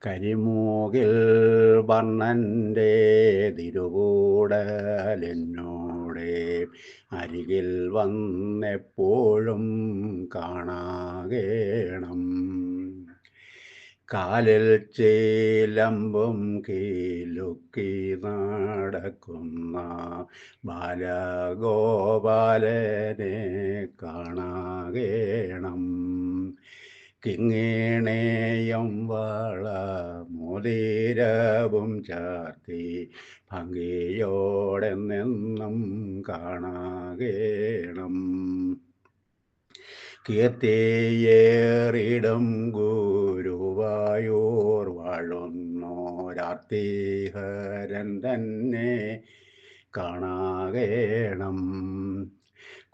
കരിമൂകിൽ വർണ്ണൻ്റെ തിരുകൂടലെന്നോടെ അരികിൽ വന്നെപ്പോഴും കാണാകേണം. കാലിൽ ചേലമ്പും കീലുക്കി നടക്കുന്ന ബാലഗോപാലനെ കാണാകേണം. കിങ്ങിണേയം വള മോതിരവും ചാർത്തി ഭംഗിയോടെ നിന്നും കാണാകേണം. കീർത്തിയേറിടും ഗുരുവായൂർ വാഴുന്നോരാർത്തിഹരൻ തന്നെ കാണാകേണം.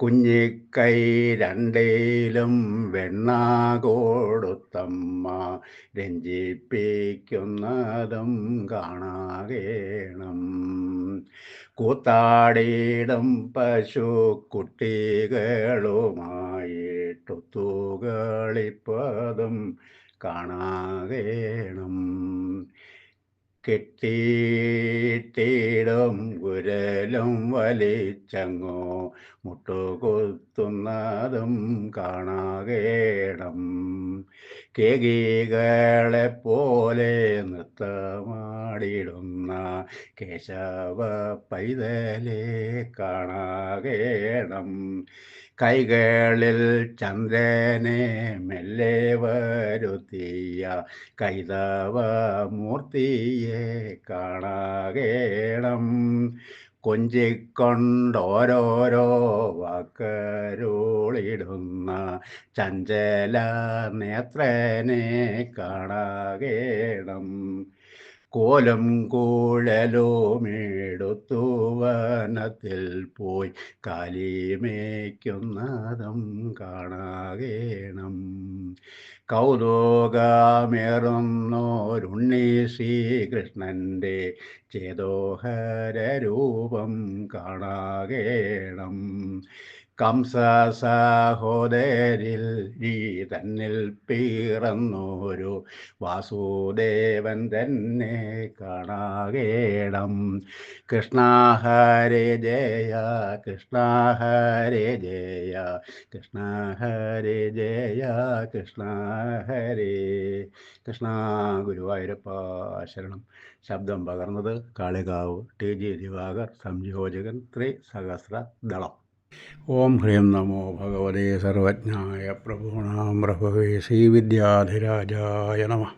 കുഞ്ഞിക്കൈ രണ്ടിലും വെണ്ണ കൊടുത്തമ്മ രഞ്ജിപ്പിക്കുന്നതും കാണാകേണം. കൂത്താടിയിടും പശുക്കുട്ടികളുമായിട്ടൊത്തുകളിപ്പതും കാണാകേണം. കെട്ടിയിട്ടിടും കുരലും വലിച്ചങ്ങോ മുട്ടുകുത്തുന്നതും കാണാകേണം. കേകികളെപ്പോലെ നൃത്തമാടിടുന്ന കേശവ പൈതലെ കാണാകേണം. കൈകളിൽ ചന്ദ്രനെ മെല്ലെ വരുത്തിയ കൈതവ മൂർത്തിയെ കാണാകേണം. കൊഞ്ചിക്കൊണ്ടോരോരോ വാക്കരുളിടുന്ന ചഞ്ചല നേത്രനെ കാണാകേണം. കോലും കുഴലുമെടുത്തു വനത്തിൽ പോയി കാലിമേയ്ക്കുന്നതും കാണാകേണം. കൗതുകമേറുന്നോരുണ്ണി ശ്രീകൃഷ്ണൻ്റെ ചേതോഹര രൂപം കാണാകേണം. കംസ സഹോദരിൽ ഈ തന്നിൽ പിറന്നോരു വാസുദേവൻ തന്നെ കാണാകേണം. കൃഷ്ണ ഹരേ ജയ കൃഷ്ണ ഹരേ ജയ കൃഷ്ണ ഹരേ ജയ കൃഷ്ണ ഹരേ കൃഷ്ണ. ഗുരുവായൂരപ്പ ശരണം. ശബ്ദം പകർന്നത് കാളികാവ് TG ദിവാകർ, സംയോജകൻ ത്രിസഹസ്രദളം. ഓം ഹ്രീം നമോ ഭഗവതേ സർവജ്ഞായ പ്രഭൂണാം പ്രഭവേ ശ്രീവിദ്യാധിരാജായ നമഃ.